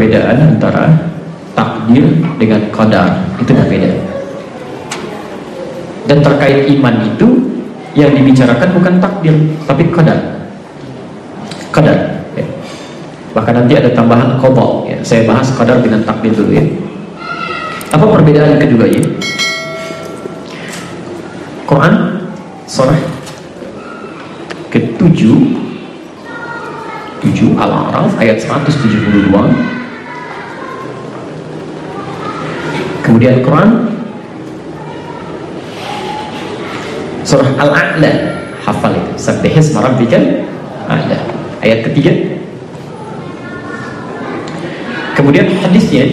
perbedaan antara takdir dengan qadar, itu berbeda. Dan terkait iman itu yang dibicarakan bukan takdir tapi qadar. Qadar ya. Bahkan nanti ada tambahan qada ya. Saya bahas qadar dengan takdir dulu ya. Apa perbedaan kedua ya? Quran surah ke-7 Al-A'raf ayat 172. Kemudian Quran surah Al-A'la, hafal itu, Sabbihisma rabbikal a'la, ayat ketiga. Kemudian hadisnya,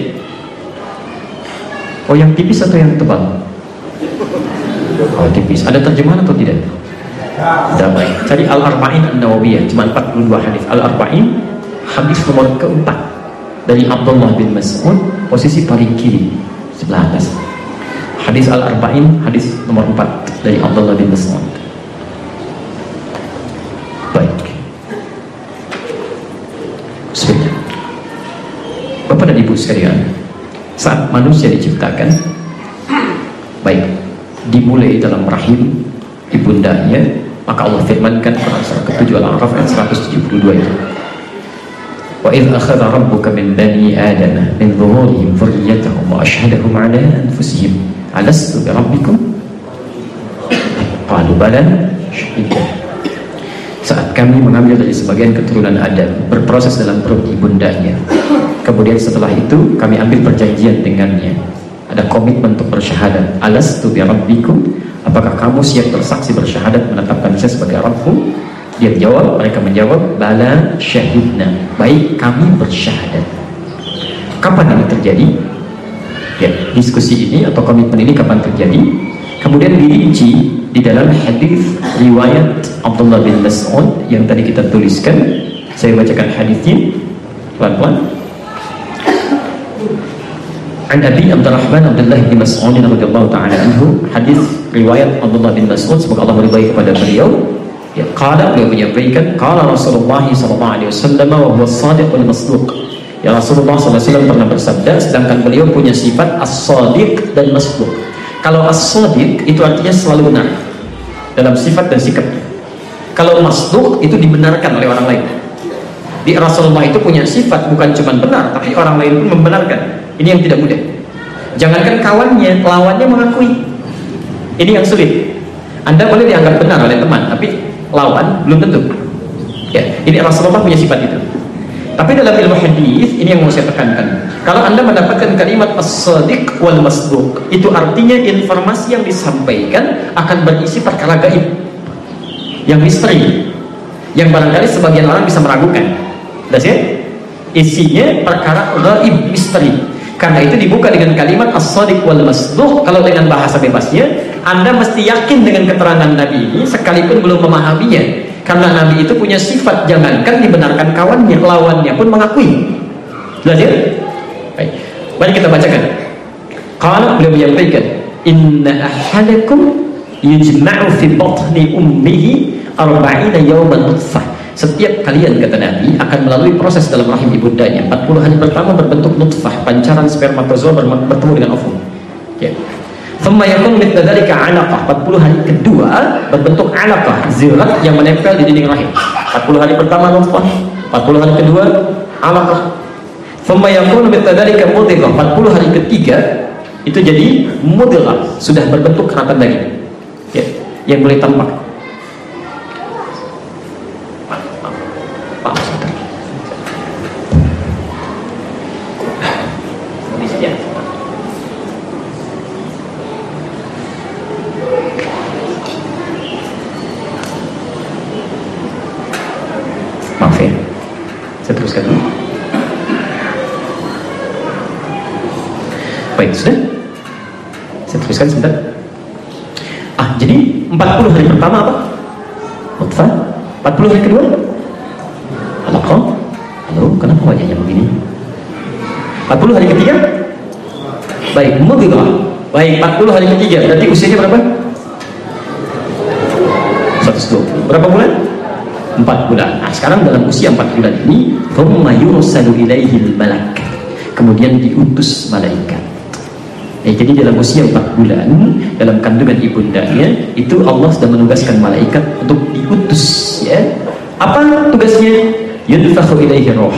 oh yang tipis atau yang tebal? Oh tipis. Ada terjemahan atau tidak? Damai. Cari Al-Arba'in An-Nawawiyah, cuma 42 hadis. Al-Arba'in, hadis nomor keempat dari Abdullah bin Mas'ud, posisi paling kiri sebelah atas. Hadis Al-Arba'in, hadis nomor 4 dari Abdullah bin Mas'ud. Baik. Bismillah. Bapak dan Ibu sekalian, saat manusia diciptakan, baik, dimulai dalam rahim ibundanya, maka Allah firmankan Quran surah ke-7 Al-A'raf ayat 172 itu. Wa idh akhadha rabbuka min bani adama min dhuhurihim dhurriyyatahum wa ashhadahum ala anfusihim alastu bi rabbikum qalu bala syahidna. Saat kami mengambil dari sebagian keturunan Adam berproses dalam perut ibundanya, kemudian setelah itu kami ambil perjanjian dengannya, ada komitmen untuk bersyahadat, alastu bi rabbikum, apakah kamu siap bersaksi bersyahadat menetapkan saya sebagai Rabbmu? Dia jawab, mereka menjawab, bala syahidna, baik kami bersyahadat. Kapan ini terjadi? Ya, diskusi ini atau komitmen ini kapan terjadi? Kemudian dirinci di dalam hadis riwayat Abdullah bin Mas'ud yang tadi kita tuliskan. Saya bacakan hadisnya pelan-pelan. An Abi Abdurrahman Abdullah bin Mas'ud radhiyallahu ta'ala anhu, hadis riwayat Abdullah bin Mas'ud, semoga Allah meridai kepada beliau. Ya, qala, beliau menyampaikan, qala Rasulullah sallallahu alaihi wasallam wa huwa as-shadiq wal masduq. Ya, Rasulullah sallallahu alaihi wasallam pernah bersabda, sedangkan beliau punya sifat as-shadiq dan masduq. Kalau as-shadiq itu artinya selalu benar dalam sifat dan sikapnya. Kalau masduq itu dibenarkan oleh orang lain. Di Rasulullah itu punya sifat bukan cuma benar, tapi orang lain pun membenarkan. Ini yang tidak mudah. Jangankan kawannya, lawannya mengakui. Ini yang sulit. Anda boleh dianggap benar oleh teman, tapi lawan belum tentu. Ya, ini Rasulullah punya sifat itu. Tapi dalam ilmu hadis ini yang mau saya tekankan. Kalau Anda mendapatkan kalimat as-shadiq wal masduq, itu artinya informasi yang disampaikan akan berisi perkara gaib, yang misteri, yang barangkali sebagian orang bisa meragukan. Jelas ya? Isinya perkara gaib, misteri. Karena itu dibuka dengan kalimat as-shadiq wal masduq. Kalau dengan bahasa bebasnya, Anda mesti yakin dengan keterangan Nabi ini sekalipun belum memahaminya. Karena Nabi itu punya sifat, jangankan dibenarkan kawannya, lawannya pun mengakui. Jelas ya? Baik. Mari kita bacakan. Qala, beliau menyampaikan, inna ahadakum yujma'u fi batni ummihi 40 yawman nutfah. Setiap kalian, kata Nabi, akan melalui proses dalam rahim ibundanya. 40 hari pertama berbentuk nutfah, pancaran spermatozoa bertemu dengan ovum. Ya. Thumma yakun mithla dzalika 'alaqah. 40 hari kedua berbentuk 'alaqah, zirat yang menempel di dinding rahim. 40 hari pertama nutfah, 40 hari kedua 'alaqah. Thumma yakun mithla dzalika mudghah. 40 hari ketiga itu jadi mudghah, sudah berbentuk keratan daging. Ya, yang boleh tampak. Maaf ya, saya teruskan dulu. Baik, sudah? Saya teruskan sebentar. Jadi 40 hari pertama apa? Nutfah. 40 hari kedua? Alaqah. Halo, kenapa wajahnya begini? 40 hari ketiga? Baik, mudghah. Baik, 40 hari ketiga. Berarti usianya berapa? 120. Berapa bulan? 4 bulan. Nah, sekarang dalam usia 4 bulan ini, thumma yursalu ilaihil malak. kemudian diutus malaikat. Jadi dalam usia 4 bulan dalam kandungan ibundanya itu Allah sudah menugaskan malaikat untuk diutus, ya. Apa tugasnya? Yudfakhu ilaihi roh.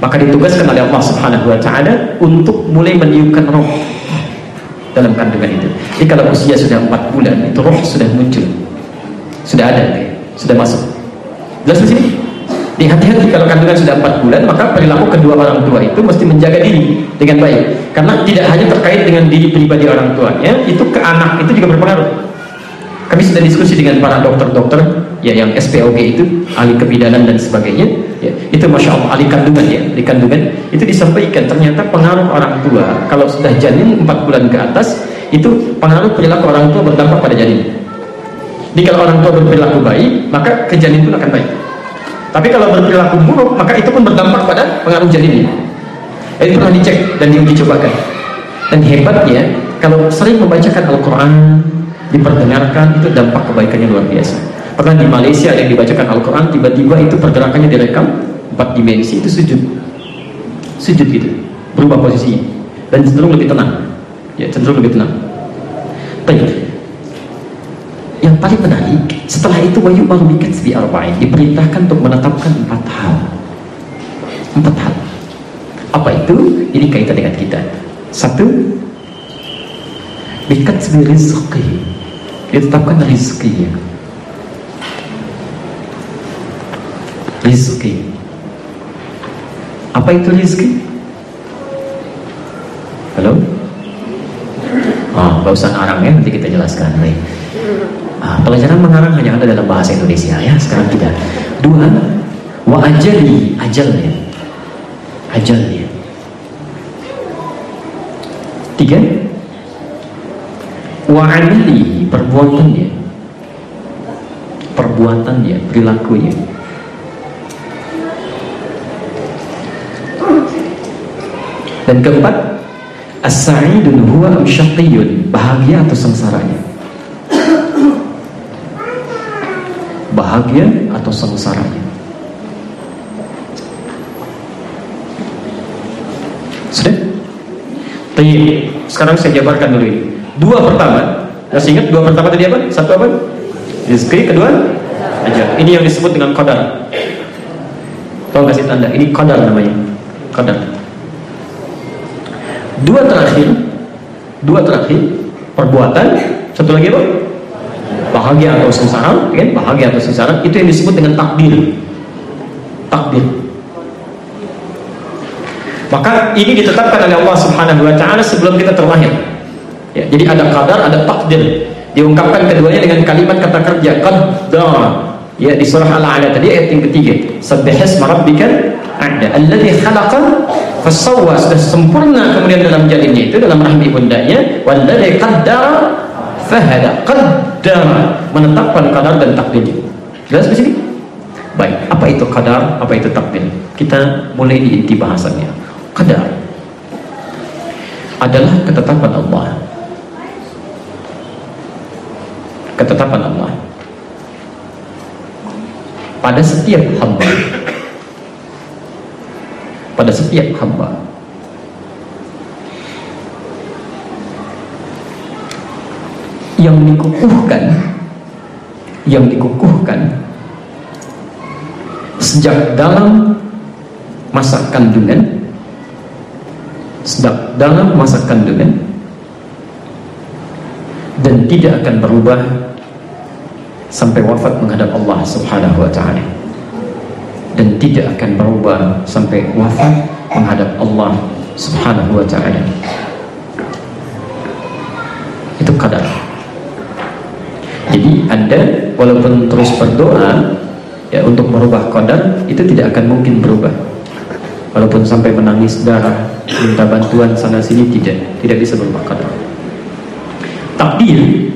Maka ditugaskan oleh Allah Subhanahu wa taala untuk mulai meniupkan roh dalam kandungan itu. Jadi kalau usia sudah 4 bulan itu roh sudah muncul, sudah ada, sudah masuk. Jelas di sini? Hati-hati kalau kandungan sudah 4 bulan, maka perilaku kedua orang tua itu mesti menjaga diri dengan baik. Karena tidak hanya terkait dengan diri pribadi orang tuanya, itu ke anak itu juga berpengaruh. Kami sudah diskusi dengan para dokter-dokter ya yang SPOG itu, ahli kebidanan dan sebagainya. Ya, itu Masya Allah, ahli kandungan ya, di kandungan itu disampaikan ternyata pengaruh orang tua kalau sudah janin 4 bulan ke atas, itu pengaruh perilaku orang tua berdampak pada janin. Jadi kalau orang tua berperilaku baik, maka ke janin pun akan baik. Tapi kalau berperilaku buruk, maka itu pun berdampak pada pengaruh janinnya. Itu pernah dicek dan diuji cobakan. Dan hebatnya, kalau sering membacakan Al-Quran, diperdengarkan, itu dampak kebaikannya luar biasa. Pernah di Malaysia yang dibacakan Al-Quran, tiba-tiba itu pergerakannya direkam 4 dimensi, itu sujud gitu, berubah posisinya dan cenderung lebih tenang, ya, cenderung lebih tenang. Baik. Yang paling menarik, setelah itu wayu bikat bi arba'in, diperintahkan untuk menetapkan 4 hal. 4 hal. Apa itu? Ini kaitan dengan kita. 1, bikat bi rizqi, ditetapkan rizkinya. Rizki. Apa itu rizki? Halo? Gak usah ngarang ya, nanti kita jelaskan. Pelajaran mengarang hanya ada dalam bahasa Indonesia ya, sekarang tidak. 2, wa ajali, ajalnya. 3, wa amali, perbuatannya, perilakunya. Dan keempat, as-sa'idun huwa am syaqiyyun, bahagia atau sengsaranya. Bahagia atau sengsaranya. Sudah? Sekarang saya jabarkan dulu ini. 2 pertama, masih ingat 2 pertama tadi apa? 1 apa? Rizki, kedua ajal. Ini yang disebut dengan qadar. Tolong kasih tanda, ini qadar namanya. Qadar. 2 terakhir perbuatan, satu lagi apa? Bahagia atau sengsara, kan? Bahagia atau sengsara itu yang disebut dengan takdir. Maka ini ditetapkan oleh Allah Subhanahu wa taala sebelum kita terlahir. Ya, jadi ada qadar, ada takdir. Diungkapkan keduanya dengan kalimat kata kerja qaddar. Ya, di surah Al-A'la tadi ayat yang ketiga. Subbihisma rabbikal a'la alladzi khalaqa fasawwa, sudah sempurna kemudian dalam janinnya itu, dalam rahim ibundanya, walladzi qaddara fahada. Qaddara, menetapkan qadar dan takdirnya. Jelas di sini? Baik, apa itu qadar, apa itu takdir? Kita mulai di inti bahasannya. Qadar adalah ketetapan Allah. Ketetapan Allah pada setiap hamba, yang dikukuhkan sejak dalam masa kandungan, dan tidak akan berubah sampai wafat menghadap Allah Subhanahu wa ta'ala, dan tidak akan berubah sampai wafat menghadap Allah Subhanahu wa ta'ala. Itu qadar. Jadi Anda walaupun terus berdoa ya untuk merubah qadar, itu tidak akan mungkin berubah. Walaupun sampai menangis darah, minta bantuan sana sini, tidak bisa berubah qadar. Takdir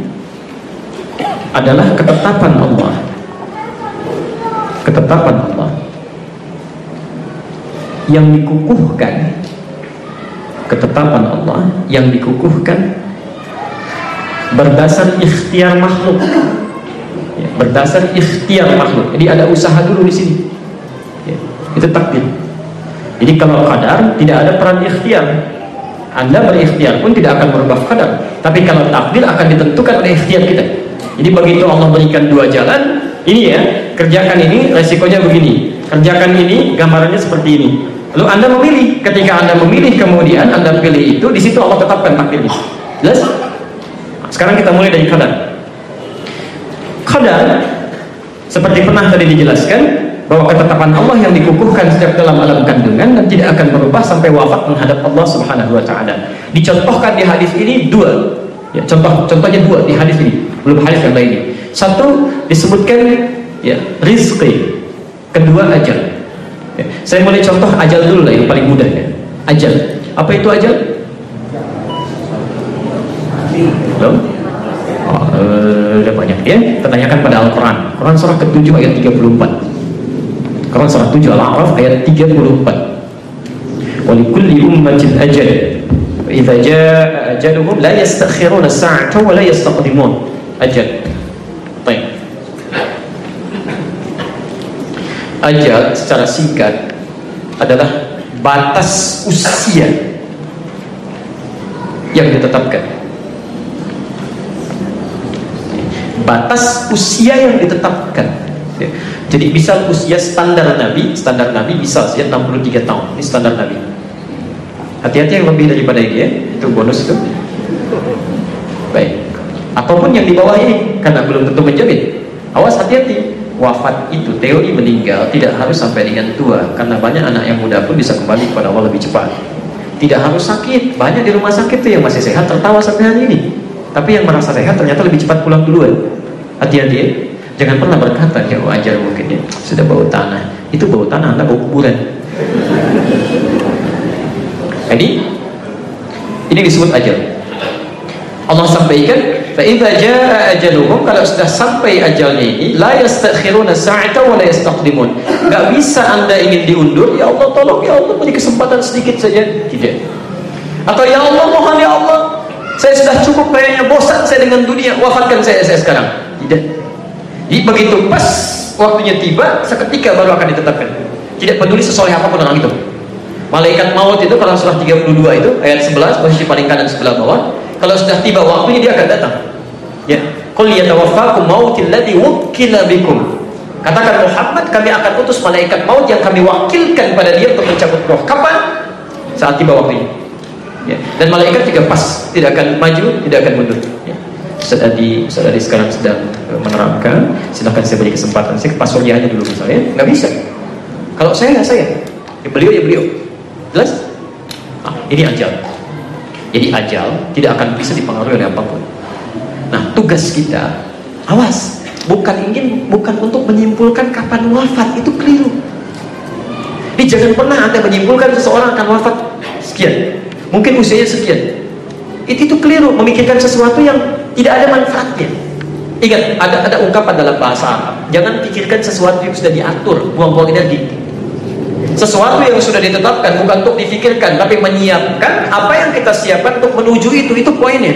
adalah ketetapan Allah. Yang dikukuhkan, ketetapan Allah yang dikukuhkan berdasar ikhtiar makhluk, ya, berdasar ikhtiar makhluk. Jadi ada usaha dulu di sini, ya, itu takdir. Jadi kalau qadar tidak ada peran ikhtiar. Anda berikhtiar pun tidak akan merubah qadar. Tapi kalau takdir akan ditentukan oleh ikhtiar kita. Jadi begitu Allah berikan dua jalan, ini ya, kerjakan ini, resikonya begini. Kerjakan ini, gambarannya seperti ini. Lalu Anda memilih. Ketika Anda memilih, kemudian Anda pilih itu, di situ Allah tetapkan takdirnya. Jelas? Sekarang kita mulai dari qadar. Qadar, seperti pernah tadi dijelaskan, bahwa ketetapan Allah yang dikukuhkan sejak dalam alam kandungan dan tidak akan berubah sampai wafat menghadap Allah Subhanahu wa taala. Dicontohkan di hadis ini dua. Ya, contohnya dua di hadis ini, belum hadis yang lainnya. Satu disebutkan ya, rizqi, kedua ajal. Ya, saya mulai contoh ajal dulu lah, yang paling mudah ya. Ajal. Apa itu ajal? Belum? Oh, udah banyak ya. Kita tanyakan pada Al-Quran. Quran surah ke-7 ayat 34. Quran surah 7 Al-A'raf ayat 34. Wa likulli ummatin ajal. Wa idza jaa ajaluhum la yastakhiruna sa'atan wa la yastaqdimun. Ajal. Baik. Ajal secara singkat adalah batas usia yang ditetapkan. Batas usia yang ditetapkan. Ya. Jadi misal usia standar Nabi bisa usia 63 tahun. Ini standar Nabi. Hati-hati yang lebih daripada ini ya. Itu bonus itu. Baik. Ataupun yang di bawah ini, karena belum tentu menjamin. Awas, hati-hati. Wafat itu, teori meninggal tidak harus sampai dengan tua. Karena banyak anak yang muda pun bisa kembali kepada Allah lebih cepat. Tidak harus sakit. Banyak di rumah sakit tuh yang masih sehat tertawa sampai hari ini. Tapi yang merasa sehat ternyata lebih cepat pulang duluan. Hati-hati ya. Jangan pernah berkata, ya wajar mungkin ya, sudah bau tanah. Itu bau tanah, Anda bau kuburan. Jadi ini disebut ajal. Allah sampaikan, fa idza jaa ajaluhum, kalau sudah sampai ajalnya ini, la yastakhiruna sa'atan wa la yastaqdimun. Enggak bisa Anda ingin diundur, ya Allah tolong, ya Allah beri kesempatan sedikit saja. Tidak. Atau ya Allah mohon, ya Allah saya sudah cukup kayaknya, bosan saya dengan dunia, wafatkan saya sekarang. Tidak. Jadi begitu pas waktunya tiba, seketika baru akan ditetapkan. Tidak peduli sesoleh apapun orang itu. Malaikat maut itu kalau surah 32 itu ayat 11 posisi paling kanan sebelah bawah, kalau sudah tiba waktunya dia akan datang. Ya, qul yatawaffakum mautil ladzi wukkila bikum. Katakan Muhammad, kami akan utus malaikat maut yang kami wakilkan pada dia untuk mencabut roh. Kapan? Saat tiba waktunya. Ya. Dan malaikat juga pas, tidak akan maju, tidak akan mundur. Ya. Saudari sekarang sedang menerangkan, silahkan saya beri kesempatan. Saya ke Pak Surya aja dulu misalnya, nggak bisa. Kalau saya, ya beliau ya beliau. Jelas? Ini ajal. Jadi ajal tidak akan bisa dipengaruhi oleh apapun. Nah, tugas kita, awas, bukan untuk menyimpulkan kapan wafat, itu keliru. Jadi jangan pernah Anda menyimpulkan seseorang akan wafat sekian, mungkin usianya sekian. Itu keliru, memikirkan sesuatu yang tidak ada manfaatnya. Ingat, ada ungkapan dalam bahasa Arab, jangan pikirkan sesuatu yang sudah diatur, buang-buang energi. Sesuatu yang sudah ditetapkan bukan untuk difikirkan, tapi menyiapkan apa yang kita siapkan untuk menuju itu poinnya.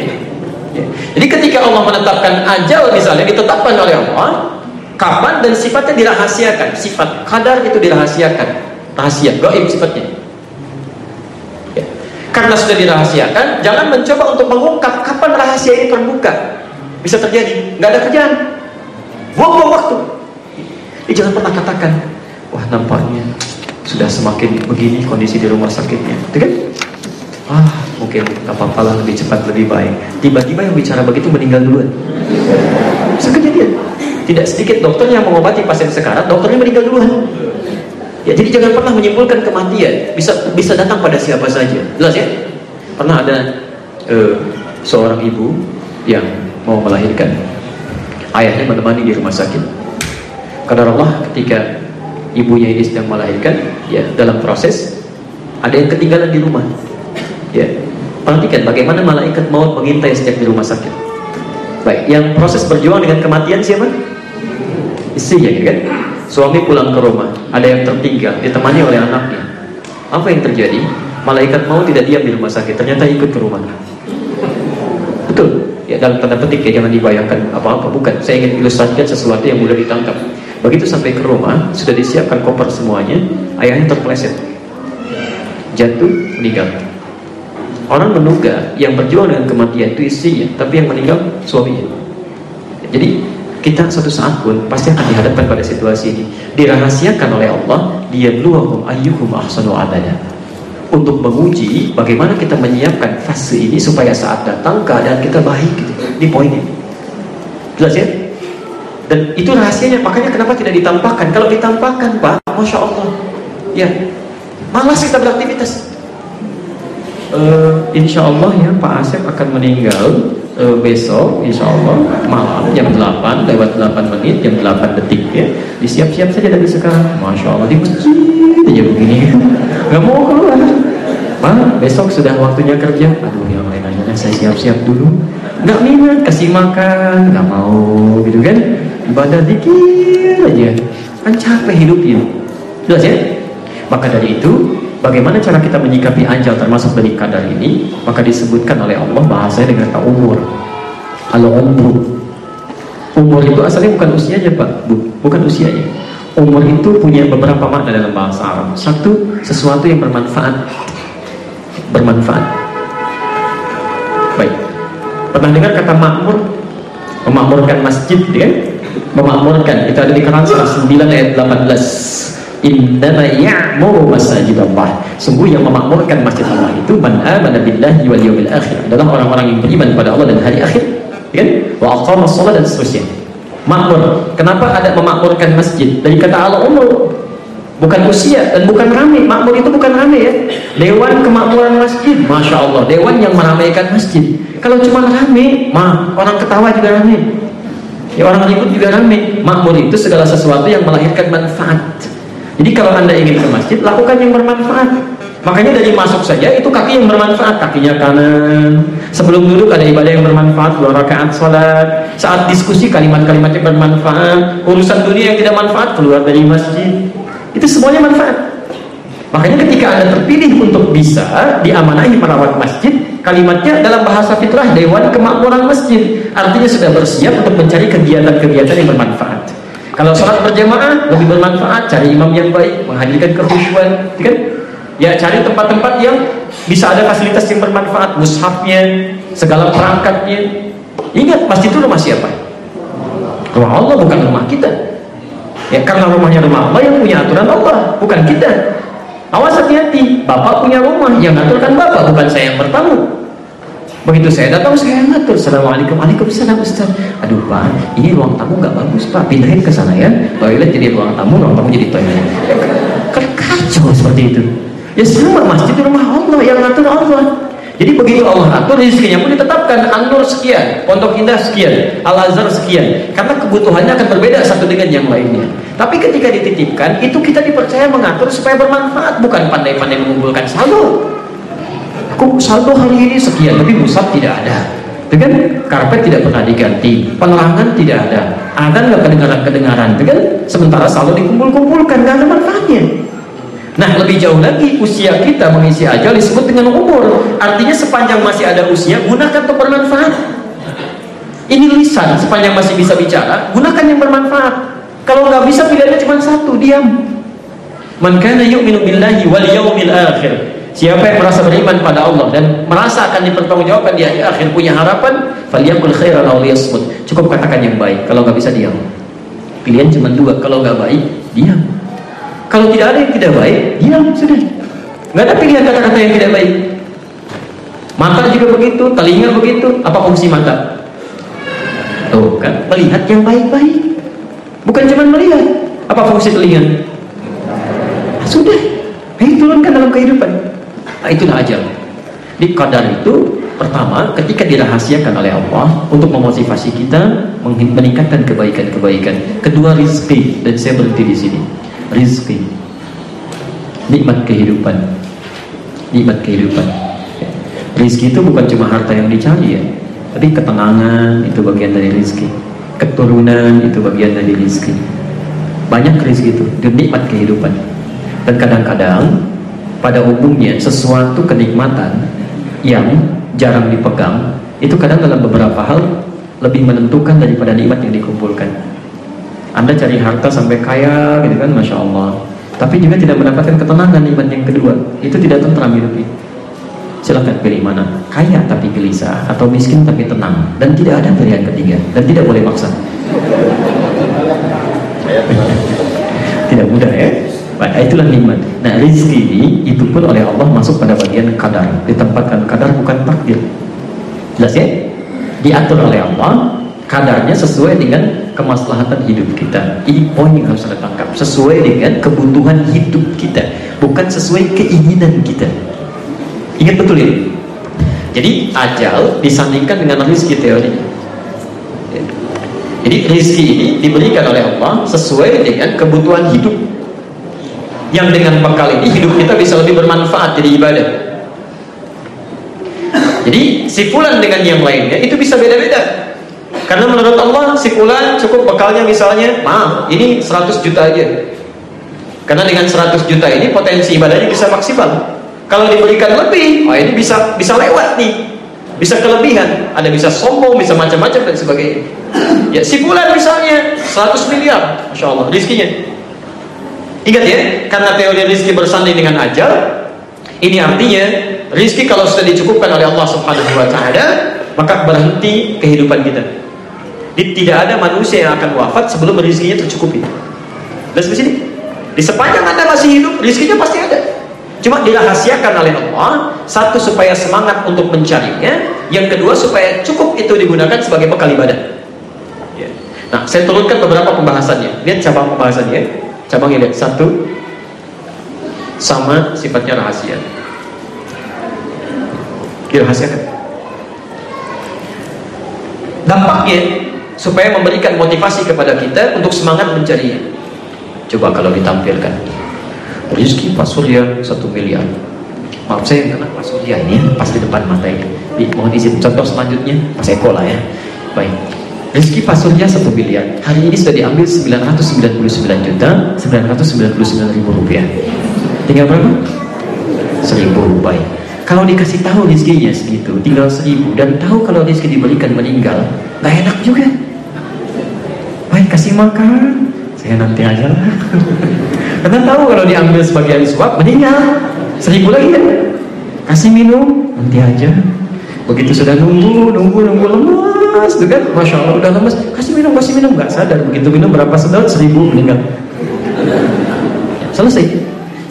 Ya. Jadi ketika Allah menetapkan ajal misalnya, ditetapkan oleh Allah kapan dan sifatnya dirahasiakan. Sifat qadar itu dirahasiakan, rahasia, gaib sifatnya. Ya. Karena sudah dirahasiakan, jangan mencoba untuk mengungkap kapan rahasia ini terbuka. Bisa terjadi, nggak ada kerjaan, buang-buang waktu. Jadi jangan pernah katakan, wah nampaknya sudah semakin begini kondisi di rumah sakitnya, itu kan? Mungkin gak apa-apa lah, lebih cepat lebih baik. Tiba-tiba yang bicara begitu meninggal duluan. Bisa kejadian. Tidak sedikit dokter yang mengobati pasien sekarat, dokternya meninggal duluan. Ya, jadi jangan pernah menyimpulkan kematian. Bisa datang pada siapa saja. Jelas ya? Pernah ada seorang ibu yang mau melahirkan. Ayahnya menemani di rumah sakit. Qadar Allah, ketika ibunya ini sedang melahirkan, ya dalam proses ada yang ketinggalan di rumah. Ya, perhatikan bagaimana malaikat maut mengintai sejak di rumah sakit. Baik, yang proses berjuang dengan kematian siapa? Istrinya, kan? Suami pulang ke rumah, ada yang tertinggal, ditemani oleh anaknya. Apa yang terjadi? Malaikat maut tidak diam di rumah sakit, ternyata ikut ke rumah. Betul. Ya, dalam tanda petik ya, jangan dibayangkan apa-apa, bukan. Saya ingin ilustrasikan sesuatu yang mudah ditangkap. Begitu sampai ke rumah, sudah disiapkan koper semuanya, ayahnya terpeleset. jatuh, meninggal. Orang menduga yang berjuang dengan kematian itu istrinya, tapi yang meninggal suaminya. Jadi kita suatu saat pun pasti akan dihadapkan pada situasi ini. Dirahasiakan oleh Allah, liyabluwakum ayyuhum ahsanu amala, untuk menguji bagaimana kita menyiapkan fase ini supaya saat datang keadaan kita baik gitu. Ini poinnya. Jelas ya? Dan itu rahasianya, makanya kenapa tidak ditampakkan. Kalau ditampakkan Pak, Masya Allah ya, malas kita beraktivitas. Insya Allah ya, Pak Asep akan meninggal besok Insya Allah malam jam 8 lewat 8 menit, jam 8 detik ya. Disiap-siap saja dari sekarang. Masya Allah, di masjid aja begini, gak mau keluar. Pak, besok sudah waktunya kerja. Aduh, yang lain-lainnya saya siap-siap dulu. Gak minat, kasih makan, gak mau gitu kan. Ibadah dikit aja, kan capek hidup ini. Jelas ya? Maka dari itu, bagaimana cara kita menyikapi ajal termasuk dari kadar ini? Maka disebutkan oleh Allah bahasanya dengan kata umur. Kalau umur itu asalnya bukan usianya Pak, bukan usianya. Umur itu punya beberapa makna dalam bahasa Arab. Satu, sesuatu yang bermanfaat. Baik, pernah dengar kata makmur? Memakmurkan masjid kan? Memakmurkan, itu ada di Quran surah 9 ayat 18. Innama ya'muru masajidallah, sungguh yang memakmurkan masjid Allah itu man amana billahi wal yawmil akhir, adalah orang-orang yang beriman pada Allah dan hari akhir, kan? Wa aqamas shalah dan seterusnya. Makmur, kenapa ada memakmurkan masjid? Dari kata al-umur, bukan usia dan bukan rame. Makmur itu bukan rame ya. Dewan kemakmuran masjid, Masya Allah, dewan yang meramaikan masjid. Kalau cuma rame, orang ketawa juga rame ya, orang ribut juga rame. Makmur itu segala sesuatu yang melahirkan manfaat. Jadi kalau Anda ingin ke masjid, lakukan yang bermanfaat. Makanya dari masuk saja itu kaki yang bermanfaat, kakinya kanan. Sebelum duduk ada ibadah yang bermanfaat, 2 rakaat sholat. Saat diskusi kalimat-kalimat yang bermanfaat. Urusan dunia yang tidak manfaat, keluar dari masjid. Itu semuanya manfaat. Makanya ketika Anda terpilih untuk bisa diamanahi merawat masjid, kalimatnya dalam bahasa fitrah Dewan Kemakmuran Masjid. Artinya sudah bersiap untuk mencari kegiatan-kegiatan yang bermanfaat. Kalau sholat berjamaah lebih bermanfaat, cari imam yang baik, menghadirkan kekhusyuan, kan? Ya, cari tempat-tempat yang bisa ada fasilitas yang bermanfaat, mushafnya, segala perangkatnya. Ingat, masjid itu rumah siapa? Rumah Allah, bukan rumah kita. Ya, karena rumahnya rumah Allah, yang punya aturan Allah, bukan kita. Awas, hati-hati, Bapak punya rumah, yang ngaturkan Bapak, bukan saya yang bertamu. Begitu saya datang, saya ngatur. Assalamualaikum, waalaikumsalam Ustaz. Aduh Pak, ini ruang tamu nggak bagus Pak, pindahin ke sana ya. Toilet jadi ruang tamu jadi toilet. Kan kacau seperti itu. Ya sama, masjid itu rumah Allah, yang ngatur Allah. Jadi begitu Allah atur, rezekinya pun ditetapkan. An-Nur sekian, Pondok Indah sekian, Al-Azhar sekian. Karena kebutuhannya akan berbeda satu dengan yang lainnya. Tapi ketika dititipkan, itu kita dipercaya mengatur supaya bermanfaat, bukan pandai-pandai mengumpulkan saldo. Aku saldo hari ini sekian, tapi musab tidak ada. Kan? Karpet tidak pernah diganti, penerangan tidak ada, adzan nggak kedengaran, kan? Sementara saldo dikumpul-kumpulkan, nggak ada manfaatnya. Nah, lebih jauh lagi, usia kita mengisi ajal disebut dengan umur. Artinya sepanjang masih ada usia, gunakan untuk bermanfaat. Ini lisan, sepanjang masih bisa bicara, gunakan yang bermanfaat. Kalau nggak bisa, pilihannya cuma satu, diam. Man kana yu'minu billahi wal yawmil akhir. Siapa yang merasa beriman pada Allah dan merasa akan dipertanggungjawabkan di hari akhir, punya harapan, falyaqul khairan aw liyasmut. Cukup katakan yang baik. Kalau nggak bisa, diam. Pilihan cuma 2. Kalau nggak baik, diam. Kalau tidak ada yang tidak baik, diam, sudah. Nggak ada pilihan kata-kata yang tidak baik. Mata juga begitu, telinga begitu. Apa fungsi mata? Tuh kan, melihat yang baik-baik. Bukan cuma melihat. Apa fungsi telinga? Sudah, ini turunkan dalam kehidupan. Nah, itulah ajal. Di qadar itu, pertama, ketika dirahasiakan oleh Allah untuk memotivasi kita meningkatkan kebaikan-kebaikan. Kedua, rizki, dan saya berhenti di sini. Rizki, nikmat kehidupan. Nikmat kehidupan. Rizki itu bukan cuma harta yang dicari ya, tapi ketenangan itu bagian dari rizki. Keturunan itu bagian dari rizki. Banyak rizki itu, dan nikmat kehidupan. Dan kadang-kadang pada umumnya sesuatu kenikmatan yang jarang dipegang itu kadang dalam beberapa hal lebih menentukan daripada nikmat yang dikumpulkan. Anda cari harta sampai kaya gitu kan, Masya Allah, tapi juga tidak mendapatkan ketenangan. Nikmat yang kedua itu tidak tentram hidupnya. Silakan pilih mana, kaya tapi gelisah atau miskin tapi tenang, dan tidak ada pilihan ketiga, dan tidak boleh maksa. Tidak mudah ya. Nah, itulah nikmat. Nah, rezeki ini itu pun oleh Allah masuk pada bagian kadar, ditempatkan kadar bukan takdir. Jelas ya? Diatur oleh Allah, kadarnya sesuai dengan kemaslahatan hidup kita. Ini poin yang harus Anda tangkap. Sesuai dengan kebutuhan hidup kita, bukan sesuai keinginan kita. Ingat betul ini. Jadi ajal disandingkan dengan rezeki teori. Jadi rezeki ini diberikan oleh Allah sesuai dengan kebutuhan hidup. Yang dengan bekal ini hidup kita bisa lebih bermanfaat jadi ibadah. Jadi si fulan dengan yang lainnya itu bisa beda-beda. Karena menurut Allah si fulan cukup bekalnya misalnya, maaf, ini 100 juta aja. Karena dengan 100 juta ini potensi ibadahnya bisa maksimal. Kalau diberikan lebih, ini bisa lewat nih, bisa kelebihan, ada bisa sombong, bisa macam-macam dan sebagainya. Ya, si fulan misalnya 100 miliar, masya Allah, rizkinya. Ingat ya, karena teori rizki bersanding dengan ajal, ini artinya rizki kalau sudah dicukupkan oleh Allah Subhanahu Wa Taala, maka berhenti kehidupan kita. Tidak ada manusia yang akan wafat sebelum rizkinya tercukupi. Dan di sini, di sepanjang Anda masih hidup, rizkinya pasti ada. Cuma dirahasiakan oleh Allah, satu supaya semangat untuk mencarinya, yang kedua supaya cukup itu digunakan sebagai bekal ibadah. Ya. Nah, saya turunkan beberapa pembahasannya. Lihat cabang pembahasannya. Cabangnya lihat, satu, sama sifatnya rahasia. Dirahasiakan. Dampaknya supaya memberikan motivasi kepada kita untuk semangat mencarinya. Coba kalau ditampilkan. Rizki Pak Surya 1 miliar. Maaf saya yang kena Pak Surya ini pas di depan mata ini. Mohon izin contoh selanjutnya Mas Eko lah ya. Baik. Rizki Pak Surya 1 miliar. Hari ini sudah diambil 999.999.000 rupiah. Tinggal berapa? 1.000. Baik. Kalau dikasih tahu rizkinya segitu, tinggal 1.000, dan tahu kalau rizki diberikan meninggal, nggak enak juga. Baik, kasih makan. Saya nanti aja lah. Karena tahu kalau diambil sebagian suap meninggal, 1.000 lagi kan, kasih minum nanti aja. Begitu sudah nunggu lemas tuh kan, masya Allah udah lemas, kasih minum nggak sadar, begitu minum berapa sedot 1.000 meninggal. Selesai.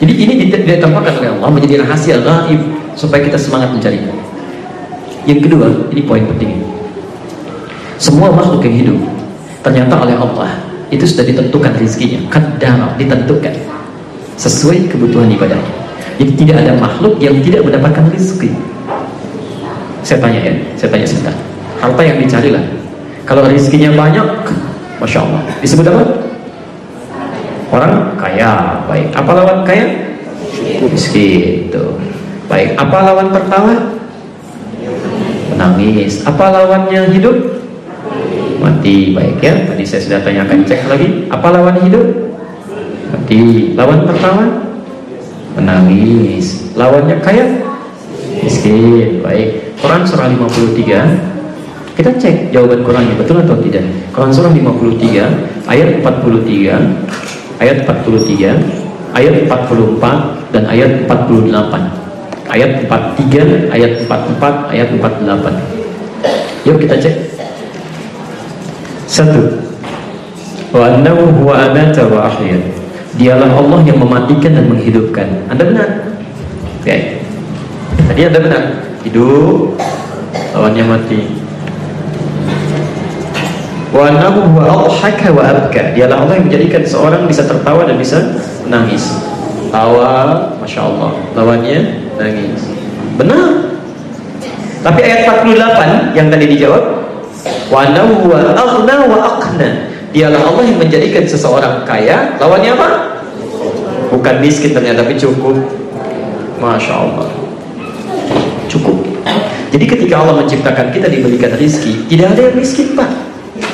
Jadi ini ditambahkan oleh Allah menjadi rahasia gaib supaya kita semangat mencari. Yang kedua, ini poin penting. Semua makhluk yang hidup ternyata oleh Allah itu sudah ditentukan rezekinya, kadar ditentukan sesuai kebutuhan ibadahnya. Jadi tidak ada makhluk yang tidak mendapatkan rezeki. Saya tanya sebentar. Harta yang dicarilah. Kalau rezekinya banyak, masya Allah, disebut apa? Orang kaya. Baik. Apa lawan kaya? Miskin. Tuh. Baik. Apa lawan tertawa? Menangis. Apa lawannya hidup? Mati. Baik ya, tadi saya sudah tanyakan, cek lagi. Apa lawan hidup? Mati. Lawan tertawa? Menangis. Lawannya kaya? Miskin. Baik. Quran surah 53. Kita cek jawaban Qurannya betul atau tidak. Quran surah 53 ayat 43, ayat 43, ayat 44 dan ayat 48. Ayat 43, ayat 44, ayat 48. Yuk kita cek. 1. Wa annahu huwa amata wa ahya. Dialah Allah yang mematikan dan menghidupkan. Anda benar? Oke. Tadi Anda benar. Hidup, lawannya mati. Wa annahu huwa adhaka wa abka. Dialah Allah yang menjadikan seorang bisa tertawa dan bisa menangis. Tawa, masya Allah. Lawannya nangis. Benar. Tapi ayat 48 yang tadi dijawab, wa annahu huwa aghna wa aqna. Dialah Allah yang menjadikan seseorang kaya. Lawannya apa? Bukan miskin ternyata, tapi cukup. Masya Allah. Cukup. Jadi ketika Allah menciptakan kita diberikan rezeki, tidak ada yang miskin, Pak.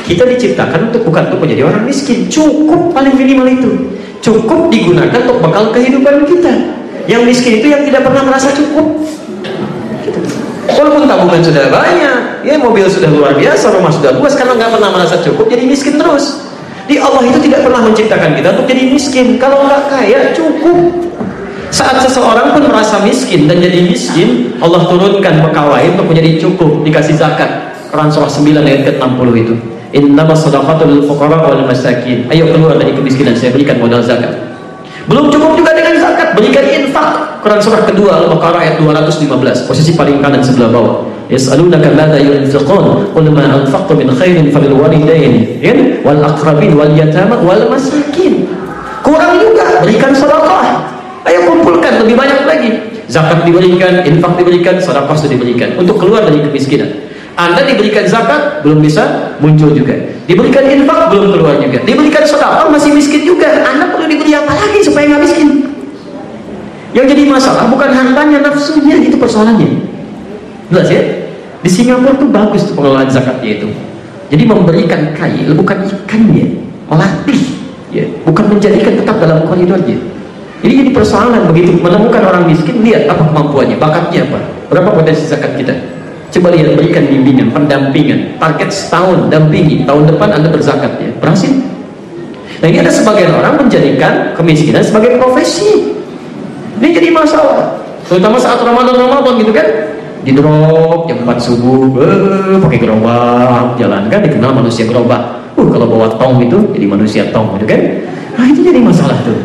Kita diciptakan bukan untuk menjadi orang miskin. Cukup, paling minimal itu. Cukup digunakan untuk bekal kehidupan kita. Yang miskin itu yang tidak pernah merasa cukup. Walaupun tabungan sudah banyak, ya mobil sudah luar biasa, rumah sudah luas, karena nggak pernah merasa cukup, jadi miskin terus. Di Allah itu tidak pernah menciptakan kita untuk jadi miskin. Kalau nggak kaya cukup. Saat seseorang pun merasa miskin dan jadi miskin, Allah turunkan bekal lain untuk menjadi cukup, dikasih zakat. Quran surah 9 ayat ke-60 itu. Innamas shadaqatu lil fuqara wal masakin. Ayo keluar dari kemiskinan, saya berikan modal zakat. Belum cukup juga dengan zakat, berikan infak. Quran surah kedua Al-Baqarah ayat 215, posisi paling kanan sebelah bawah. Yas'alunaka madza yunfiqun qul ma anfaqtum min khairin falil walidaini wal aqrabin wal yatama wal masakin. Kurang juga, berikan sedekah. Ayo kumpulkan lebih banyak lagi. Zakat diberikan, infak diberikan, sedekah sudah diberikan untuk keluar dari kemiskinan. Anda diberikan zakat belum bisa muncul juga. Diberikan infak belum keluar juga. Diberikan sedekah masih miskin juga. Anda perlu diberi apa lagi supaya nggak miskin? Yang jadi masalah bukan hartanya, nafsunya, itu persoalannya. Jelas ya? Di Singapura tuh bagus tuh pengelolaan zakatnya itu. Jadi memberikan kail bukan ikannya, melatih, ya, bukan menjadikan tetap dalam koridornya. Jadi persoalan begitu menemukan orang miskin, lihat apa kemampuannya, bakatnya apa, berapa potensi zakat kita. Coba lihat, berikan bimbingan, pendampingan, target setahun, dampingi, tahun depan Anda berzakat, ya, berhasil. Nah ini ada sebagian orang menjadikan kemiskinan sebagai profesi. Ini jadi masalah, terutama saat Ramadan gitu kan, didrop jam 4 subuh, pakai gerobak, jalan kan, dikenal manusia gerobak. Kalau bawa tong itu jadi manusia tong, gitu kan. Nah itu jadi masalah tuh.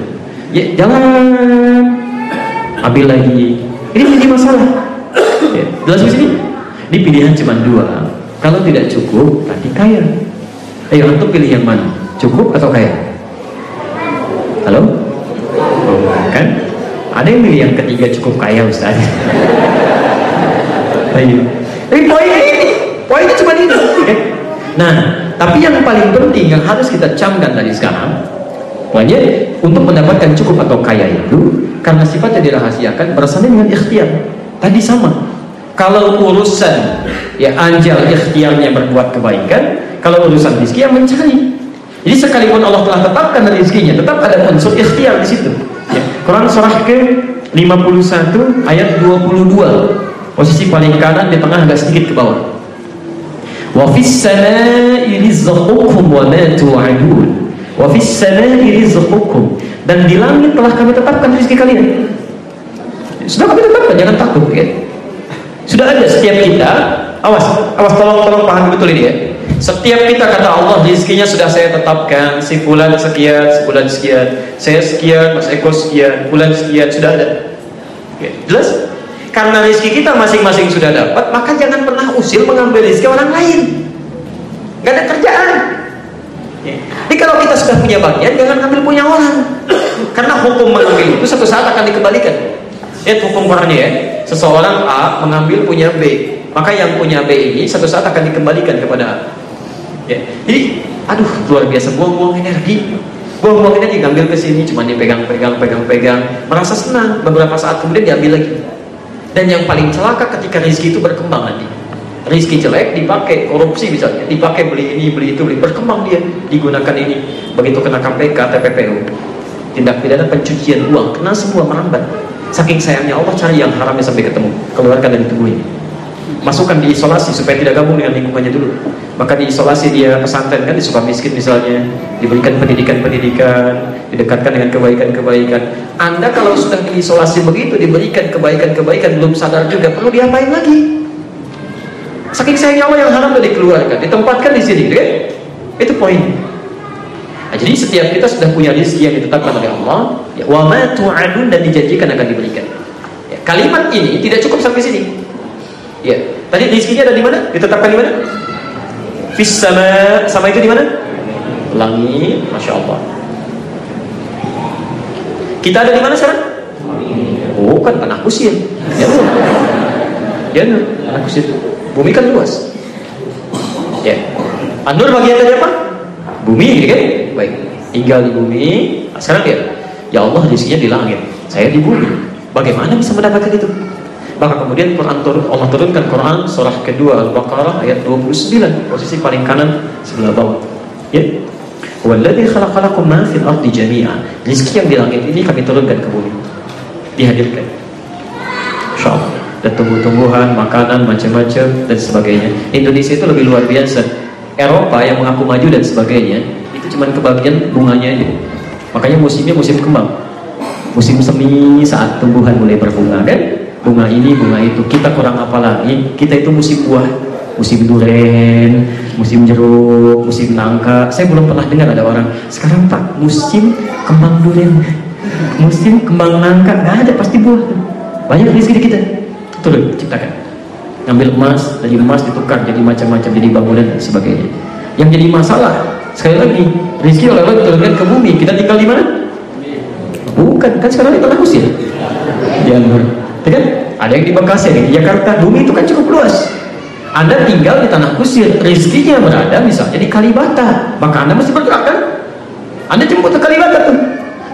Ya, jangan ambil lagi. Ini jadi masalah. Ya, jelas di sini. Di pilihan cuma dua. Kalau tidak cukup, nanti kaya. Ayo, untuk pilih yang mana? Cukup atau kaya? Halo? Oh, kan? Ada yang pilih yang ketiga cukup kaya, Ustaz. Ayo. Tapi poinnya cuma ini. Okay? Nah, tapi yang paling penting yang harus kita camkan dari sekarang, pokoknya untuk mendapatkan cukup atau kaya itu, karena sifatnya dirahasiakan, berdasarkan dengan ikhtiar. Tadi sama. Kalau urusan ya anjal ikhtiarnya berbuat kebaikan, kalau urusan rezeki yang mencari. Jadi sekalipun Allah telah tetapkan rezekinya, tetap ada unsur ikhtiar di situ. Ya. Quran surah ke-51 ayat 22. Posisi paling kanan, di tengah agak sedikit ke bawah. Wa fis samaa'i rizqukum wa ma tu'adun. Wa fis samaa'i rizqukum, dan di langit telah kami tetapkan rezeki kalian. Sudah kami tetapkan, jangan takut ya. Sudah ada setiap kita. Awas tolong paham betul ini ya. Setiap kita kata Allah, rezekinya sudah saya tetapkan, si fulan sekian, sebulan sekian, saya sekian, Mas Eko sekian, bulan sekian, sudah ada. Ya, jelas? Karena rezeki kita masing-masing sudah dapat, maka jangan pernah usil mengambil rezeki orang lain. Gak ada kerjaan. Jadi kalau kita sudah punya bagian, jangan ambil punya orang. Karena hukum mengambil itu suatu saat akan dikembalikan. Lihat hukum Qurannya ya. Seseorang A mengambil punya B, maka yang punya B ini suatu saat akan dikembalikan kepada A. Ya. Jadi, aduh, luar biasa, buang-buang energi, ngambil ke sini, cuma dipegang, merasa senang. Beberapa saat kemudian diambil lagi. Dan yang paling celaka ketika rezeki itu berkembang nanti. Rezeki jelek dipakai korupsi misalnya, dipakai beli ini, beli itu, berkembang dia, digunakan ini. Begitu kena KPK, TPPU, tindak pidana pencucian uang, kena semua, merambat. Saking sayangnya Allah cari yang haramnya sampai ketemu, keluarkan dari tubuhnya. Masukkan di isolasi supaya tidak gabung dengan lingkungannya dulu. Maka di isolasi dia pesantren kan, di Sukamiskin misalnya, diberikan pendidikan, didekatkan dengan kebaikan. Anda kalau sudah diisolasi begitu, diberikan kebaikan, belum sadar juga, perlu diapain lagi? Saking sayangnya Allah yang haram sudah dikeluarkan, ditempatkan di sini, kan? Itu poin. Nah, jadi setiap kita sudah punya rezeki yang ditetapkan oleh Allah, ya, wa ma tu'adun, dan dijanjikan akan diberikan. Ya, kalimat ini tidak cukup sampai sini. Ya, tadi rezekinya ada di mana? Ditetapkan di mana? Fis sama, sama itu di mana? Langit, masya Allah. Kita ada di mana sekarang? Oh, kan tanah kusir. Ya, tanah kusir. Bumi kan luas. Ya, Anur bagian tadi apa? Bumi, gitu kan? Baik, tinggal di bumi. Nah, sekarang dia, ya Allah rezekinya di langit, saya di bumi. Bagaimana bisa mendapatkan itu? Maka kemudian Allah turunkan Quran surah kedua Al-Baqarah ayat 29, posisi paling kanan sebelah bawah. Ya, walladzi khalaqalakum ma fil ardi jami'a. Rezeki yang di langit ini kami turunkan ke bumi, dihadirkan. Insyaallah. Dan tumbuh-tumbuhan, makanan macam-macam dan sebagainya. Indonesia itu lebih luar biasa. Eropa yang mengaku maju dan sebagainya, itu itu cuma kebagian bunganya aja. Makanya musimnya musim kembang, musim semi saat tumbuhan mulai berbunga kan, bunga ini bunga itu. Kita kurang apa lagi, kita itu musim buah, musim duren, musim jeruk, musim nangka. Saya belum pernah dengar ada orang sekarang Pak musim kembang duren, musim kembang nangka. Nggak ada, pasti buah. Banyak rezeki di kita turun ciptakan. Ngambil emas, dari emas ditukar jadi macam-macam, jadi bangunan dan sebagainya. Yang jadi masalah sekali lagi, rezeki oleh Allah diturunkan ke bumi, kita tinggal di mana? Bukan, kan sekarang di tanah kusir. Kan? Ada yang di Bekasi, di Jakarta. Bumi itu kan cukup luas. Anda tinggal di tanah kusir, rezekinya berada misalnya di Kalibata, maka Anda mesti bergerak kan? Anda jemput ke Kalibata tuh.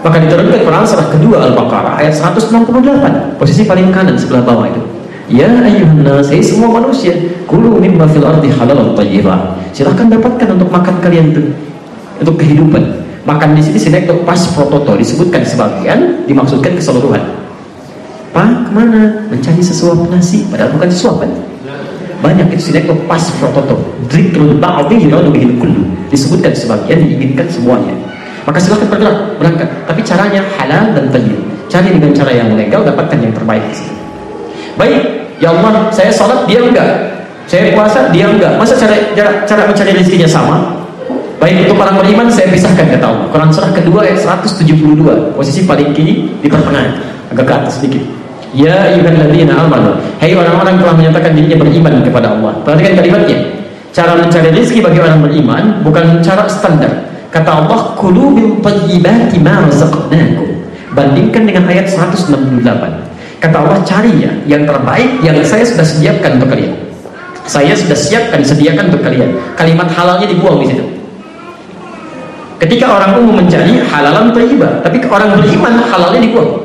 Maka diturunkan Quran surah kedua Al-Baqarah ayat 168, posisi paling kanan sebelah bawah itu. Ya ayyuhan nas, semua manusia, kulu mimma fil ardi halalan thayyiban. Silakan dapatkan untuk makan kalian itu, untuk kehidupan. Makan di sini sinektok pas prototo disebutkan sebagian, dimaksudkan keseluruhan. Pak kemana? Mencari sesuap nasi, padahal bukan sesuap kan? Banyak itu sinektok pas prototo. Drikrul ba'dhi yuradu bihil kullu. Disebutkan sebagian, diinginkan semuanya. Maka silakan bergerak, berangkat. Tapi caranya halal dan thayyib. Cari dengan cara yang legal, dapatkan yang terbaik di sini. Baik, ya Allah, saya sholat, dia enggak. Saya puasa, dia enggak. Masa cara mencari rezekinya sama? Baik, untuk orang beriman saya pisahkan kata Allah. Quran surah kedua ayat 172, posisi paling kiri di pertengahan, agak ke atas sedikit. Ya ayyuhalladzina amanu, hai orang-orang telah menyatakan dirinya beriman kepada Allah. Perhatikan kalimatnya. Cara mencari rezeki bagi orang beriman bukan cara standar. Kata Allah, kulu min thayyibati ma razaqnakum. Bandingkan dengan ayat 168. Kata Allah, cari ya yang terbaik yang saya sudah sediakan untuk kalian. Saya sudah sediakan untuk kalian. Kalimat halalnya dibuang di situ. Ketika orang umum mencari halalan thayyibah, tapi orang beriman halalnya dibuang.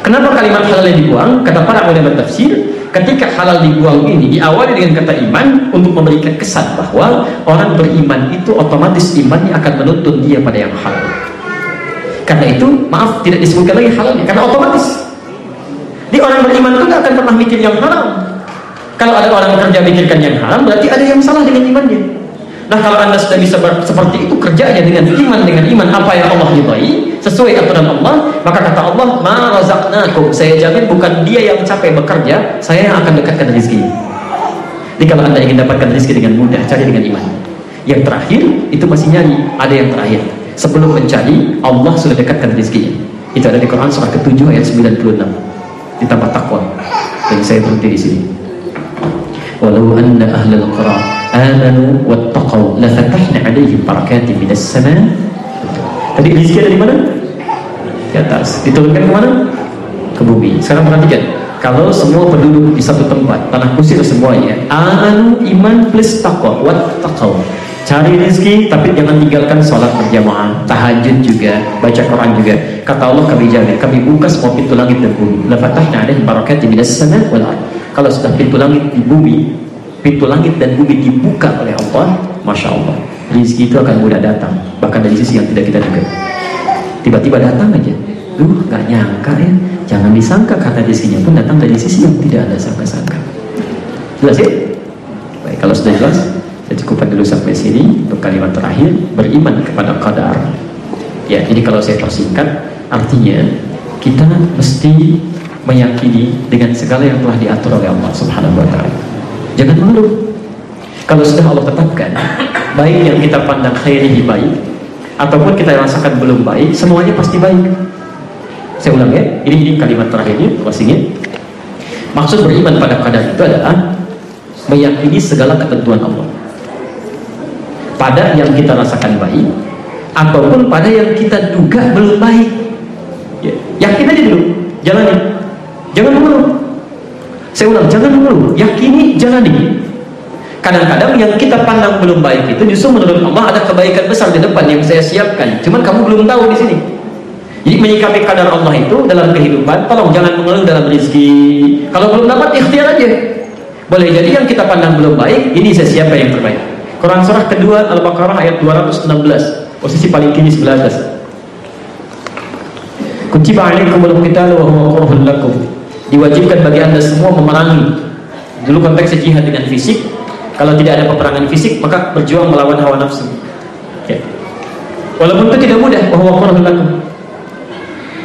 Kenapa kalimat halalnya dibuang? Kata para ulama tafsir, ketika halal dibuang ini diawali dengan kata iman untuk memberikan kesan bahwa orang beriman itu otomatis imannya akan menuntun dia pada yang halal. Karena itu, maaf, tidak disebutkan lagi halalnya, karena otomatis. Di orang beriman itu tidak akan pernah mikir yang haram. Kalau ada orang kerja mikirkan yang haram, berarti ada yang salah dengan imannya. Nah, kalau Anda sudah bisa seperti itu, kerja aja dengan iman apa yang Allah ridai, sesuai aturan Allah, maka kata Allah, ma razaqnakum, saya jamin bukan dia yang capek bekerja, saya yang akan dekatkan rezeki. Jadi kalau Anda ingin dapatkan rezeki dengan mudah, cari dengan iman. Yang terakhir, itu masih nyari, ada yang terakhir. Sebelum mencari, Allah sudah dekatkan rezekinya. Itu ada di Quran surah ke-7 ayat 96. Ditambah takwa. Dan saya berhenti di sini. Walau anna ahlal qura amanu wattaqau la fatahna 'alaihim barakatin minas sama'. Tadi rezeki dari mana? Di atas. Diturunkan ke mana? Ke bumi. Sekarang perhatikan. Kalau semua penduduk di satu tempat, tanah kusir semuanya, amanu, iman plus taqwa, wattaqau. Cari rezeki tapi jangan tinggalkan sholat berjamaah, tahajud juga, baca Quran juga. Kata Allah, kami jamin, kami buka semua pintu langit dan bumi. La fatahna 'alaihim barakatin minas sama' wal ardh. Kalau sudah pintu langit di bumi, pintu langit dan bumi dibuka oleh Allah, masya Allah, rezeki itu akan mudah datang, bahkan dari sisi yang tidak kita duga. Tiba-tiba datang aja, nggak nyangka ya. Jangan disangka karena rezekinya pun datang dari sisi yang tidak ada sangka-sangka. Jelas ya? Baik, kalau sudah jelas, saya cukupkan dulu sampai sini untuk kalimat terakhir, beriman kepada qadar. Ya, jadi kalau saya persingkat, artinya kita mesti meyakini dengan segala yang telah diatur oleh Allah Subhanahu wa Ta'ala. Jangan mengeluh. Kalau sudah Allah tetapkan, baik yang kita pandang khairihi baik, ataupun kita rasakan belum baik, semuanya pasti baik. Saya ulang ya, ini kalimat terakhirnya, closingnya. Maksud beriman pada qadar itu adalah meyakini segala ketentuan Allah. Pada yang kita rasakan baik, ataupun pada yang kita duga belum baik. Ya, yakin aja dulu, jalani. Jangan mengeluh. Saya ulang, jangan mengeluh, yakini, jalani. Kadang-kadang yang kita pandang belum baik itu justru menurut Allah ada kebaikan besar di depan yang saya siapkan. Cuman kamu belum tahu di sini. Jadi menyikapi kadar Allah itu dalam kehidupan, tolong jangan mengeluh dalam rezeki. Kalau belum dapat, ikhtiar aja. Boleh jadi yang kita pandang belum baik, ini saya siapkan yang terbaik. Quran surah kedua Al-Baqarah ayat 216, posisi paling kiri sebelah atas. Kutiba 'alaikumul qitalu wa huwa kurhun lakum. Diwajibkan bagi Anda semua memerangi. Dulu konteksnya jihad dengan fisik. Kalau tidak ada peperangan fisik, maka berjuang melawan hawa nafsu. Ya. Walaupun itu tidak mudah, wa huwa kurhun lakum.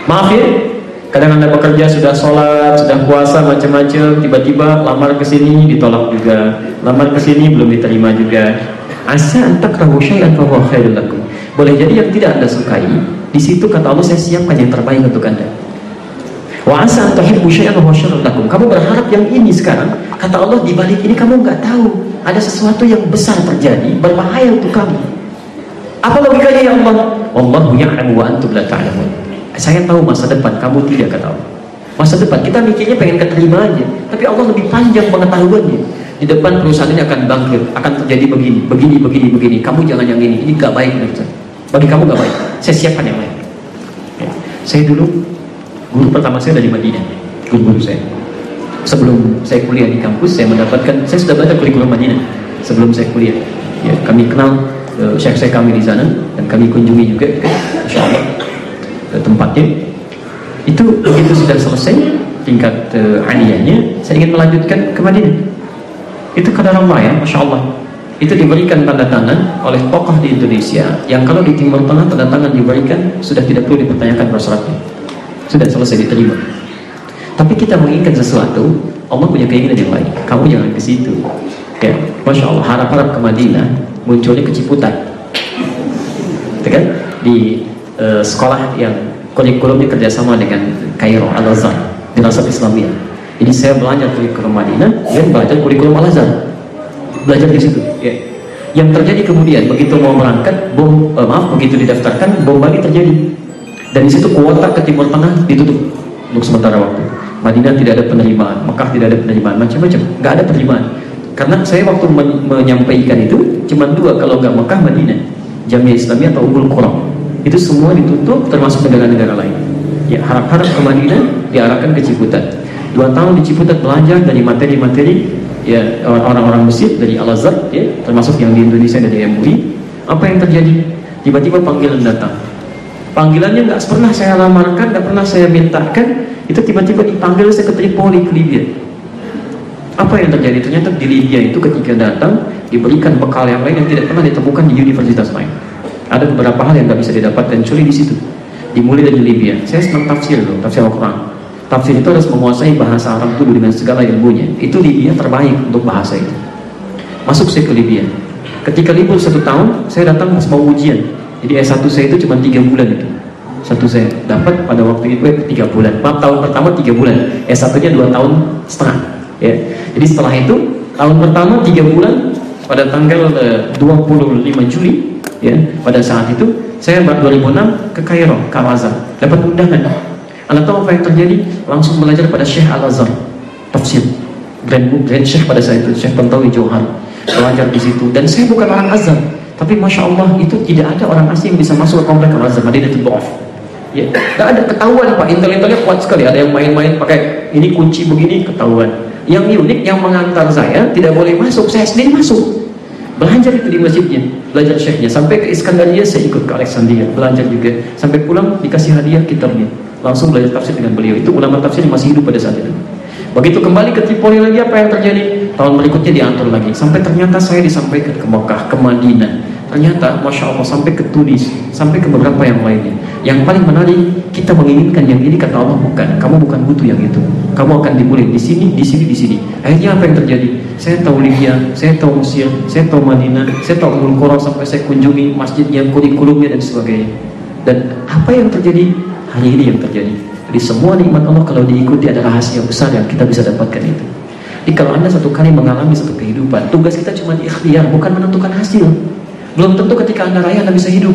Maaf ya, kadang Anda bekerja, sudah sholat, sudah puasa macam-macam, tiba-tiba lamar ke sini ditolak juga, lamar ke sini belum diterima juga. Asa an takrahu syai'an fa huwa khairul lakum. Boleh jadi yang tidak Anda sukai, di situ kata Allah, saya siapkan yang terbaik untuk Anda. Wa asa an tuhibbu syai'an fa huwa syarrun lakum. Kamu berharap yang ini sekarang, kata Allah, di balik ini kamu nggak tahu ada sesuatu yang besar terjadi, berbahaya untuk kamu. Apa logikanya ya Allah? Wallahu ya'lamu wa antum la ta'lamun. Saya tahu masa depan, kamu tidak, kata Allah. Masa depan, kita mikirnya pengen keterima aja, tapi Allah lebih panjang pengetahuannya. Di depan perusahaan ini akan bangkrut, akan terjadi begini. Kamu jangan yang ini gak baik. Bagi kamu gak baik, saya siapkan yang lain. Saya dulu, guru pertama saya dari Madinah, guru saya. Sebelum saya kuliah di kampus, saya sudah belajar kurikulum Madinah sebelum saya kuliah. Ya, kami kenal syekh kami di sana, dan kami kunjungi juga, insya Allah, tempatnya. Itu begitu sudah selesai tingkat aliyahnya, saya ingin melanjutkan ke Madinah. Itu qadarullah ya, Masya Allah. Itu diberikan tanda tangan oleh tokoh di Indonesia, yang kalau di Timur Tengah tanda tangan diberikan sudah tidak perlu dipertanyakan persyaratnya, sudah selesai diterima. Tapi kita menginginkan sesuatu, Allah punya keinginan yang lain. Kamu jangan ke situ. Ya, Masya Allah, harap-harap ke Madinah, munculnya ke Ciputat. Itu kan di sekolah yang kurikulumnya kerjasama dengan Kairo, Al-Azhar, Dirasat Islamiyah. Jadi saya belajar kurikulum Madinah dan belajar kurikulum Al-Azhar, belajar di situ. Ya. Yang terjadi kemudian begitu mau berangkat, begitu didaftarkan, bom bagi terjadi. Dan di situ kuota ke Timur Tengah ditutup untuk sementara waktu. Madinah tidak ada penerimaan, Mekah tidak ada penerimaan, macam-macam, nggak ada penerimaan. Karena saya waktu menyampaikan itu cuma dua, kalau nggak Mekah, Madinah, Jamiah Islamiyah atau Ummul Qura. Itu semua ditutup, termasuk negara-negara lain. Ya, harap-harap ke Madinah, diarahkan ke Ciputat. 2 tahun di Ciputat belajar dari materi-materi ya orang-orang Mesir, dari Al-Azhar, ya, termasuk yang di Indonesia dari MUI. Apa yang terjadi? Tiba-tiba panggilan datang. Panggilannya nggak pernah saya lamarkan, nggak pernah saya mintakan. Itu tiba-tiba dipanggil saya ke Tripoli, ke Libya. Apa yang terjadi? Ternyata di Libya itu ketika datang diberikan bekal yang lain yang tidak pernah ditemukan di universitas lain. Ada beberapa hal yang nggak bisa didapatkan kecuali di situ. Dimulai dari Libya. Saya senang tafsir loh, tafsir Al-Quran. Tafsir itu harus menguasai bahasa Arab dulu dengan segala ilmunya. Itu Libya terbaik untuk bahasa itu. Masuk saya ke Libya. Ketika libur 1 tahun, saya datang pas mau ujian. Jadi S1 saya itu cuma 3 bulan itu. Satu saya dapat pada waktu itu 3 bulan. Maaf, tahun pertama 3 bulan. S1-nya 2 tahun setengah. Ya. Jadi setelah itu tahun pertama 3 bulan pada tanggal 25 Juli. Ya, pada saat itu saya 2006 ke Kairo, ke Al-Azhar, dapat undangan. Anda tahu apa yang terjadi? Langsung belajar pada Syekh Al-Azhar, tafsir, Grand Syekh pada saat itu, Syekh Tantawi Johar, belajar di situ. Dan saya bukan orang Azhar, tapi Masya Allah itu tidak ada orang asing yang bisa masuk ke komplek Al-Azhar, Madinatul Ba'af. Ya, nggak ada, ketahuan Pak, intel-intelnya kuat sekali. Ada yang main-main pakai ini kunci begini, ketahuan. Yang unik, yang mengantar saya tidak boleh masuk, saya sendiri masuk. Belajar itu di masjidnya, belajar syekhnya. Sampai ke Iskandaria saya ikut ke Alexandria, belajar juga. Sampai pulang dikasih hadiah kitabnya. Langsung belajar tafsir dengan beliau. Itu ulama tafsir yang masih hidup pada saat itu. Begitu kembali ke Tripoli lagi, apa yang terjadi? Tahun berikutnya diatur lagi. Sampai ternyata saya disampaikan ke Mekah, ke Madinah. Ternyata Masya Allah sampai ke Tunis, sampai ke beberapa yang lainnya. Yang paling menarik, kita menginginkan yang ini, kata Allah bukan. Kamu bukan butuh yang itu. Kamu akan dimulai di sini, di sini, di sini. Akhirnya apa yang terjadi? Saya tahu Libya, saya tahu Mesir, saya tahu Madinah, saya tahu Ummul Qura, sampai saya kunjungi masjidnya, kurikulumnya dan sebagainya. Dan apa yang terjadi? Hari ini yang terjadi. Jadi semua nikmat Allah kalau diikuti ada rahasia besar yang kita bisa dapatkan itu. Jadi kalau Anda satu kali mengalami satu kehidupan, tugas kita cuma ikhtiar, bukan menentukan hasil. Belum tentu ketika Anda raya Anda bisa hidup.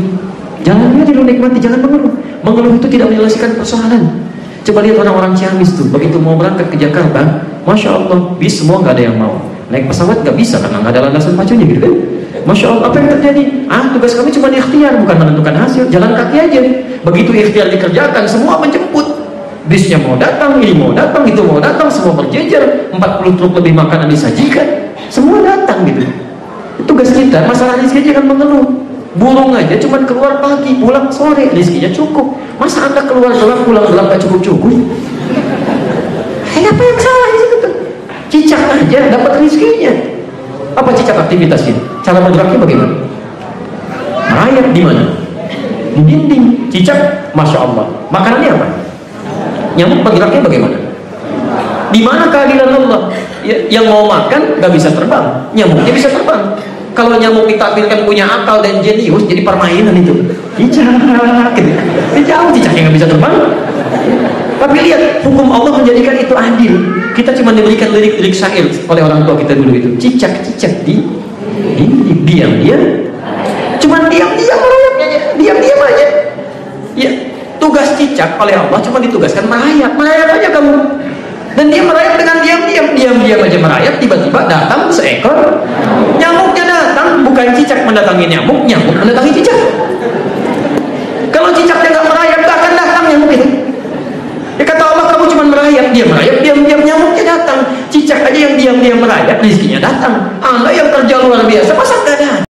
Jangan dulu nikmati, jangan mengeluh. Mengeluh itu tidak menyelesaikan persoalan. Coba lihat orang-orang Ciamis tuh, begitu mau berangkat ke Jakarta, Masya Allah, bis semua nggak ada yang mau. Naik pesawat nggak bisa karena nggak ada landasan pacunya gitu kan. Masya Allah, apa yang terjadi? Tugas kami cuma ikhtiar, bukan menentukan hasil. Jalan kaki aja. Begitu ikhtiar dikerjakan, semua menjemput. Bisnya mau datang, ini mau datang, itu mau datang, semua berjejer. 40 truk lebih makanan disajikan, semua datang gitu. Tugas kita, masalah rezeki jangan mengeluh. Burung aja cuma keluar pagi, pulang sore, rezekinya cukup. Masa Anda keluar gelap, pulang gelap gak cukup-cukup? Apa yang salah di situ? Cicak aja dapat rezekinya. Apa cicak aktivitasnya? Cara bergeraknya bagaimana? Rayap di mana? di dinding. Cicak, masya Allah. Makanannya apa? Nyamuk bergeraknya bagaimana? Di mana keadilan Allah? Yang mau makan nggak bisa terbang, nyamuknya bisa terbang. Kalau nyamuk ditampilkan punya akal dan jenius, jadi permainan itu. Cicak, gitu. Jauh cicaknya nggak bisa terbang. Tapi lihat, hukum Allah menjadikan itu adil. Kita cuma diberikan lirik-lirik syair oleh orang tua kita dulu itu. Cicak-cicak di diam-diam. Cuma diam-diam merayapnya, diam-diam aja. Ya, tugas cicak oleh Allah cuma ditugaskan merayap aja kamu. Dan dia merayap dengan diam-diam aja merayap. Tiba-tiba datang seekor nyamuknya datang, bukan cicak mendatangi nyamuk, nyamuk mendatangi cicak.